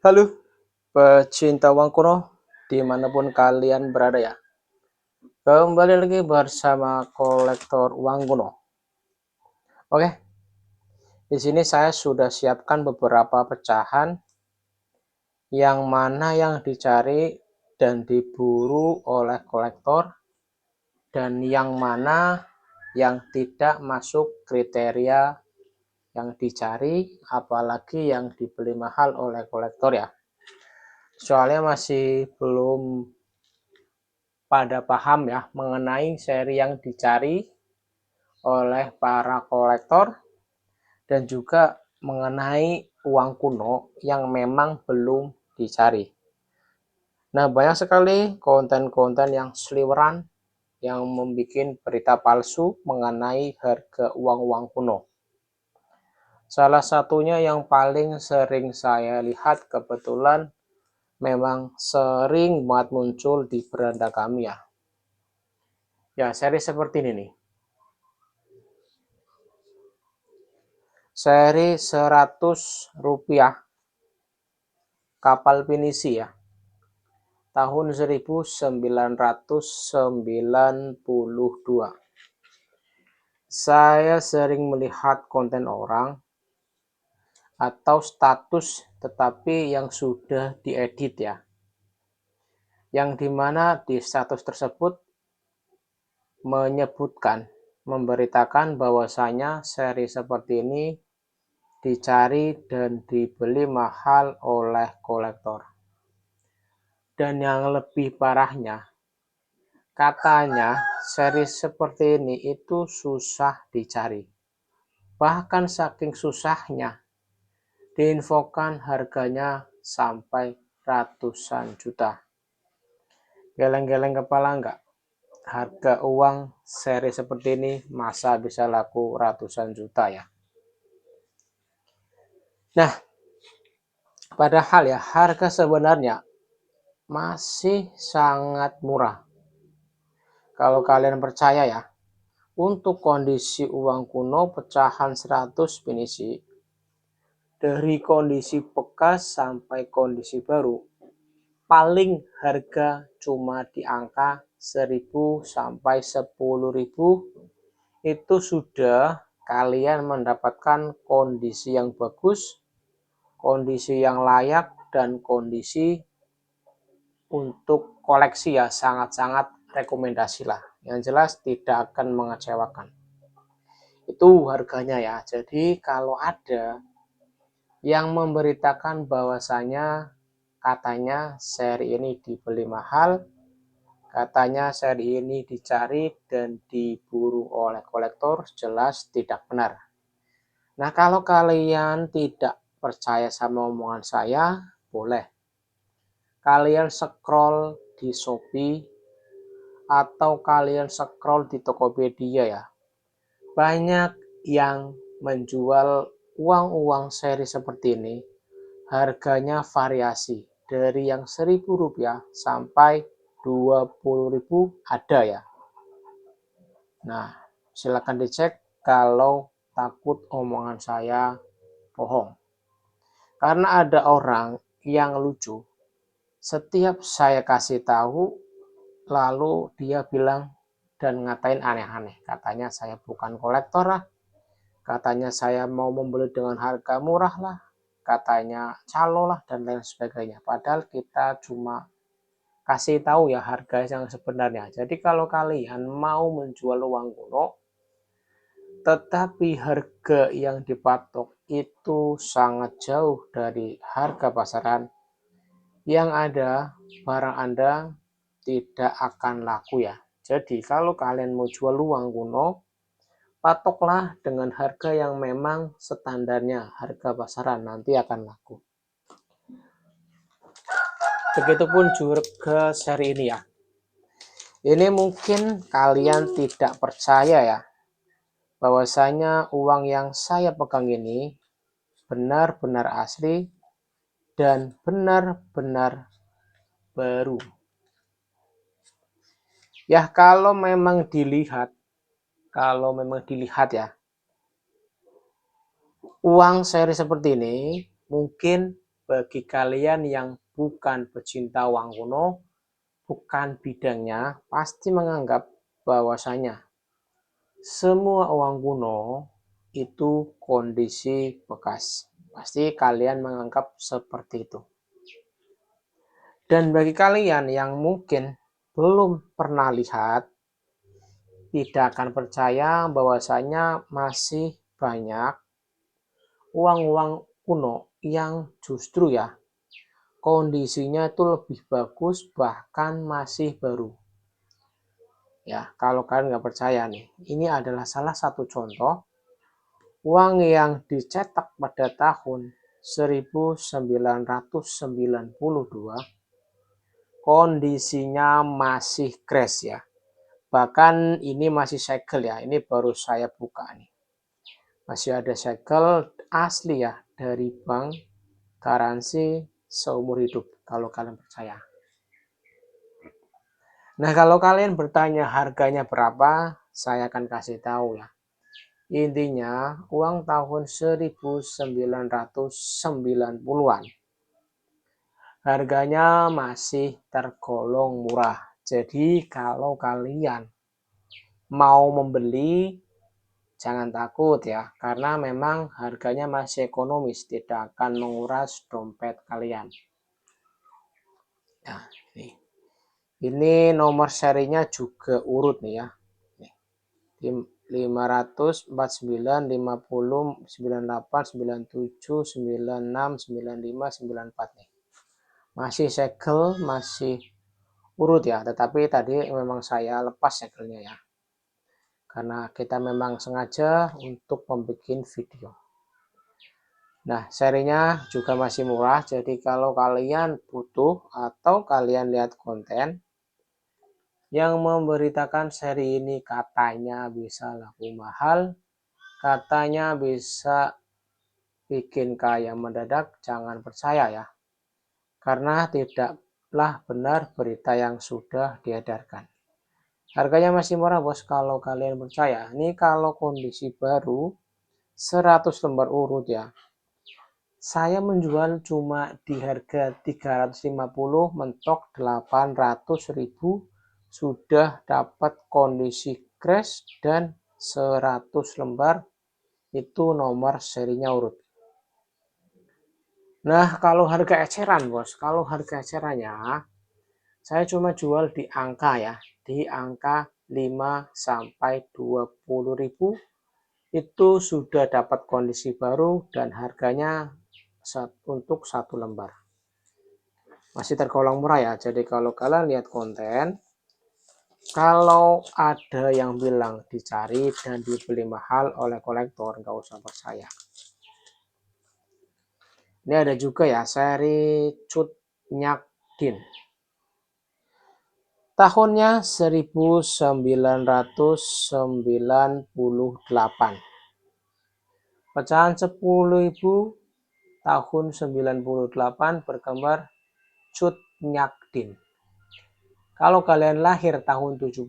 Halo, pecinta uang kuno dimanapun kalian berada ya. Kembali lagi bersama kolektor uang kuno. Oke, di sini saya sudah siapkan beberapa pecahan yang mana yang dicari dan diburu oleh kolektor dan yang mana yang tidak masuk kriteria yang dicari, apalagi yang dibeli mahal oleh kolektor ya. Soalnya masih belum pada paham ya mengenai seri yang dicari oleh para kolektor dan juga mengenai uang kuno yang memang belum dicari. Nah, banyak sekali konten-konten yang seliweran yang membuat berita palsu mengenai harga uang-uang kuno. Salah satunya yang paling sering saya lihat kebetulan memang sering banget muncul di beranda kami ya. Ya, seri seperti ini nih. Seri 100 rupiah kapal pinisi ya. Tahun 1992. Saya sering melihat konten orang atau status tetapi yang sudah diedit ya. Yang dimana di status tersebut menyebutkan, memberitakan bahwasanya seri seperti ini dicari dan dibeli mahal oleh kolektor. Dan yang lebih parahnya, katanya seri seperti ini itu susah dicari. Bahkan saking susahnya, diinfokan harganya sampai ratusan juta. Geleng-geleng kepala enggak? Harga uang seri seperti ini masa bisa laku ratusan juta ya? Nah, padahal ya harga sebenarnya masih sangat murah. Kalau kalian percaya ya, untuk kondisi uang kuno pecahan 100 pinisi, dari kondisi bekas sampai kondisi baru, paling harga cuma di angka 1.000 sampai 10.000, itu sudah kalian mendapatkan kondisi yang bagus, kondisi yang layak, dan kondisi untuk koleksi ya sangat-sangat rekomendasi lah. Yang jelas tidak akan mengecewakan. Itu harganya ya. Jadi kalau ada yang memberitakan bahwasanya katanya seri ini dibeli mahal, katanya seri ini dicari dan diburu oleh kolektor, jelas tidak benar. Nah, kalau kalian tidak percaya sama omongan saya, boleh kalian scroll di Shopee atau kalian scroll di Tokopedia ya. Banyak yang menjual uang-uang seri seperti ini, harganya variasi dari yang Rp1.000 sampai Rp20.000 ada ya. Nah, silakan dicek kalau takut omongan saya bohong. Karena ada orang yang lucu, setiap saya kasih tahu lalu dia bilang dan ngatain aneh-aneh. Katanya saya bukan kolektor lah, katanya saya mau membeli dengan harga murah lah, katanya calo lah, dan lain sebagainya. Padahal kita cuma kasih tahu ya harga yang sebenarnya. Jadi kalau kalian mau menjual uang kuno, tetapi harga yang dipatok itu sangat jauh dari harga pasaran, yang ada barang Anda tidak akan laku ya. Jadi kalau kalian mau jual uang kuno, patoklah dengan harga yang memang standarnya harga pasaran, nanti akan laku. Begitupun juga seri ini ya. Ini mungkin kalian tidak percaya ya, bahwasanya uang yang saya pegang ini benar-benar asli dan benar-benar baru. Ya kalau memang dilihat ya, uang seri seperti ini mungkin bagi kalian yang bukan pecinta uang kuno, bukan bidangnya, pasti menganggap bahwasanya semua uang kuno itu kondisi bekas. Pasti kalian menganggap seperti itu. Dan bagi kalian yang mungkin belum pernah lihat, tidak akan percaya bahwasanya masih banyak uang-uang kuno yang justru ya kondisinya itu lebih bagus, bahkan masih baru. Ya, kalau kalian nggak percaya nih, ini adalah salah satu contoh uang yang dicetak pada tahun 1992, kondisinya masih crash ya. Bahkan ini masih segel ya, ini baru saya buka nih. Masih ada segel asli ya dari bank, garansi seumur hidup kalau kalian percaya. Nah, kalau kalian bertanya harganya berapa, saya akan kasih tahu ya. Intinya uang tahun 1990-an harganya masih tergolong murah. Jadi kalau kalian mau membeli, jangan takut ya, karena memang harganya masih ekonomis, tidak akan menguras dompet kalian. Nah, ini nomor serinya juga urut nih ya. 500, 49, 50, 98, 97, 96, 95, 94 nih. Masih segel, masih urut ya, tetapi tadi memang saya lepas segelnya ya. Karena kita memang sengaja untuk membuat video. Nah, serinya juga masih murah, jadi kalau kalian butuh atau kalian lihat konten yang memberitakan seri ini katanya bisa laku mahal, katanya bisa bikin kaya mendadak, jangan percaya ya. Karena tidaklah benar berita yang sudah diedarkan. Harganya masih murah bos kalau kalian percaya. Ini kalau kondisi baru 100 lembar urut ya. Saya menjual cuma di harga 350, mentok 800.000, sudah dapat kondisi crash dan 100 lembar itu nomor serinya urut. Nah, kalau harga eceran bos, kalau harga ecerannya saya cuma jual di angka ya, di angka 5 sampai 20.000 itu sudah dapat kondisi baru dan harganya untuk 1 lembar. Masih tergolong murah ya. Jadi kalau kalian lihat konten, kalau ada yang bilang dicari dan dibeli mahal oleh kolektor, nggak usah percaya. Ini ada juga ya seri Cut Nyak Din. Tahunnya 1998. Pecahan 10.000 tahun 98 bergambar Cut Nyak Din. Kalau kalian lahir tahun 70,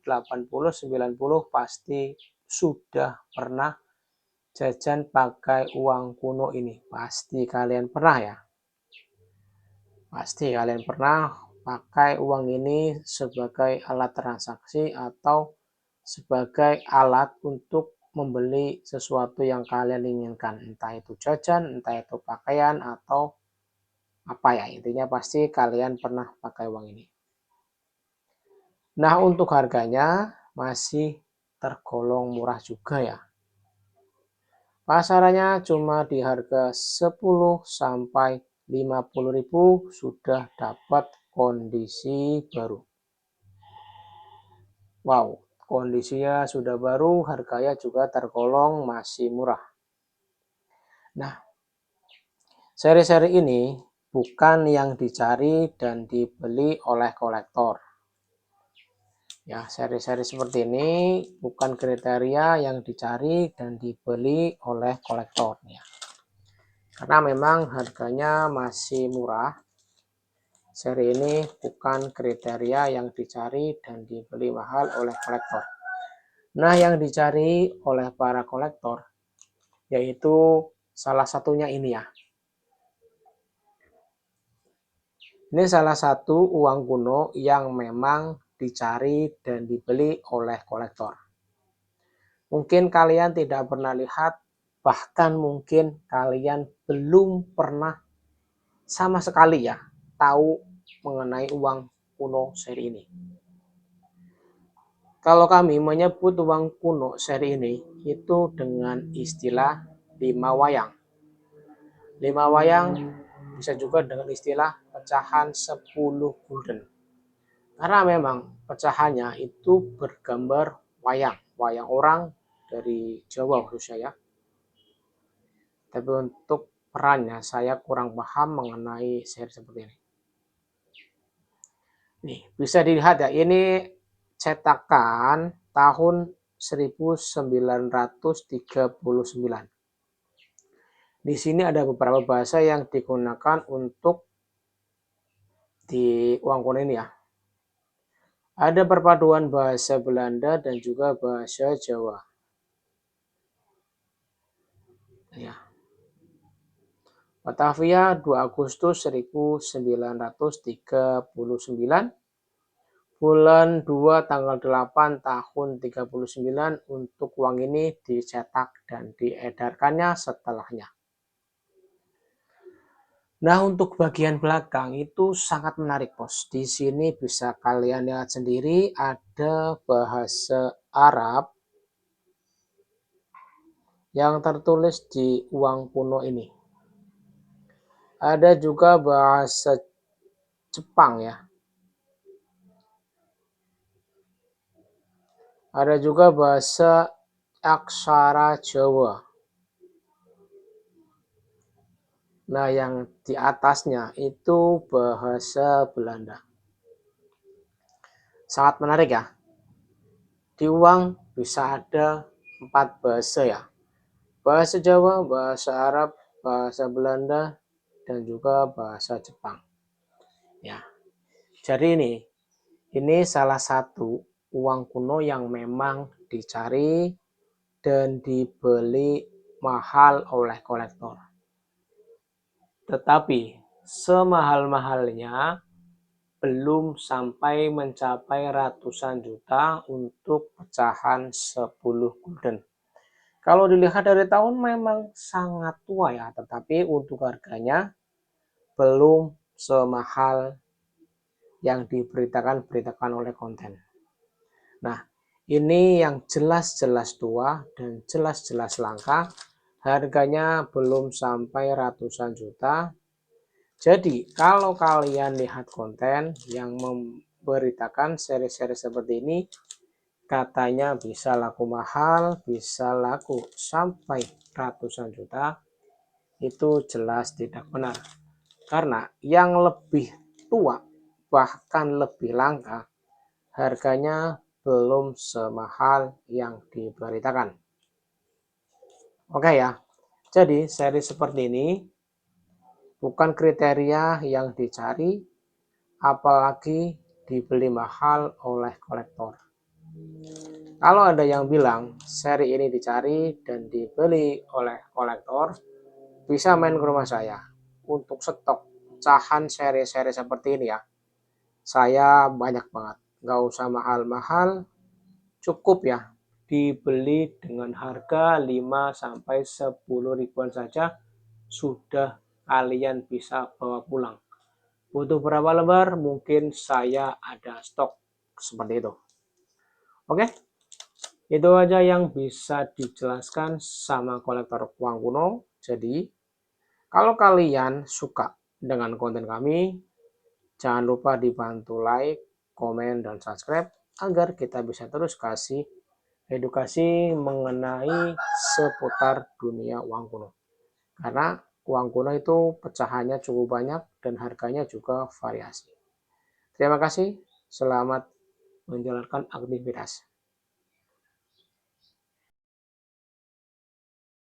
80, 90 pasti sudah pernah jajan pakai uang kuno ini. Pasti kalian pernah ya. Pasti kalian pernah pakai uang ini sebagai alat transaksi atau sebagai alat untuk membeli sesuatu yang kalian inginkan. Entah itu jajan, entah itu pakaian, atau apa ya. Intinya pasti kalian pernah pakai uang ini. Nah, untuk harganya masih tergolong murah juga ya. Pasarannya cuma di harga 10 sampai 50.000 sudah dapat kondisi baru. Wow, kondisinya sudah baru, harganya juga tergolong masih murah. Nah, seri-seri ini bukan yang dicari dan dibeli oleh kolektor. Ya, seri-seri seperti ini bukan kriteria yang dicari dan dibeli oleh kolektor ya. Karena memang harganya masih murah. Seri ini bukan kriteria yang dicari dan dibeli mahal oleh kolektor. Nah, yang dicari oleh para kolektor yaitu salah satunya ini ya. Ini salah satu uang kuno yang memang dicari dan dibeli oleh kolektor. Mungkin kalian tidak pernah lihat, bahkan mungkin kalian belum pernah sama sekali ya tahu mengenai uang kuno seri ini. Kalau kami menyebut uang kuno seri ini itu dengan istilah 5 wayang. 5 wayang bisa juga dengan istilah pecahan 10 gulden. Karena memang pecahannya itu bergambar wayang, wayang orang dari Jawa khususnya ya. Tapi untuk perannya saya kurang paham mengenai seri seperti ini. Nih, bisa dilihat ya, ini cetakan tahun 1939. Di sini ada beberapa bahasa yang digunakan untuk di uang kuno ini ya. Ada perpaduan bahasa Belanda dan juga bahasa Jawa. Ya. Batavia 2 Agustus 1939, bulan 2 tanggal 8 tahun 39 untuk uang ini dicetak dan diedarkannya setelahnya. Nah, untuk bagian belakang itu sangat menarik, Bos. Di sini bisa kalian lihat sendiri ada bahasa Arab yang tertulis di uang kuno ini. Ada juga bahasa Jepang ya. Ada juga bahasa aksara Jawa. Nah, yang di atasnya itu bahasa Belanda. Sangat menarik ya. Di uang bisa ada 4 bahasa ya. Bahasa Jawa, bahasa Arab, bahasa Belanda, dan juga bahasa Jepang. Ya. Jadi ini salah satu uang kuno yang memang dicari dan dibeli mahal oleh kolektor. Tetapi semahal-mahalnya belum sampai mencapai ratusan juta untuk pecahan 10 gulden. Kalau dilihat dari tahun memang sangat tua ya, tetapi untuk harganya belum semahal yang diberitakan oleh konten. Nah, ini yang jelas-jelas tua dan jelas-jelas langka, harganya belum sampai ratusan juta. Jadi, kalau kalian lihat konten yang memberitakan seri-seri seperti ini, katanya bisa laku mahal, bisa laku sampai ratusan juta, itu jelas tidak benar. Karena yang lebih tua, bahkan lebih langka, harganya belum semahal yang diberitakan. Oke ya, jadi seri seperti ini bukan kriteria yang dicari, apalagi dibeli mahal oleh kolektor. Kalau ada yang bilang seri ini dicari dan dibeli oleh kolektor, bisa main ke rumah saya untuk stok pecahan seri-seri seperti ini ya. Saya banyak banget, nggak usah mahal-mahal, cukup ya dibeli dengan harga 5-10 ribuan saja sudah kalian bisa bawa pulang. Butuh berapa lembar? Mungkin saya ada stok seperti itu. Oke, itu aja yang bisa dijelaskan sama kolektor uang kuno. Jadi, kalau kalian suka dengan konten kami, jangan lupa dibantu like, komen, dan subscribe agar kita bisa terus kasih edukasi mengenai seputar dunia uang kuno. Karena uang kuno itu pecahannya cukup banyak dan harganya juga variasi. Terima kasih, selamat menjalankan aktivitas.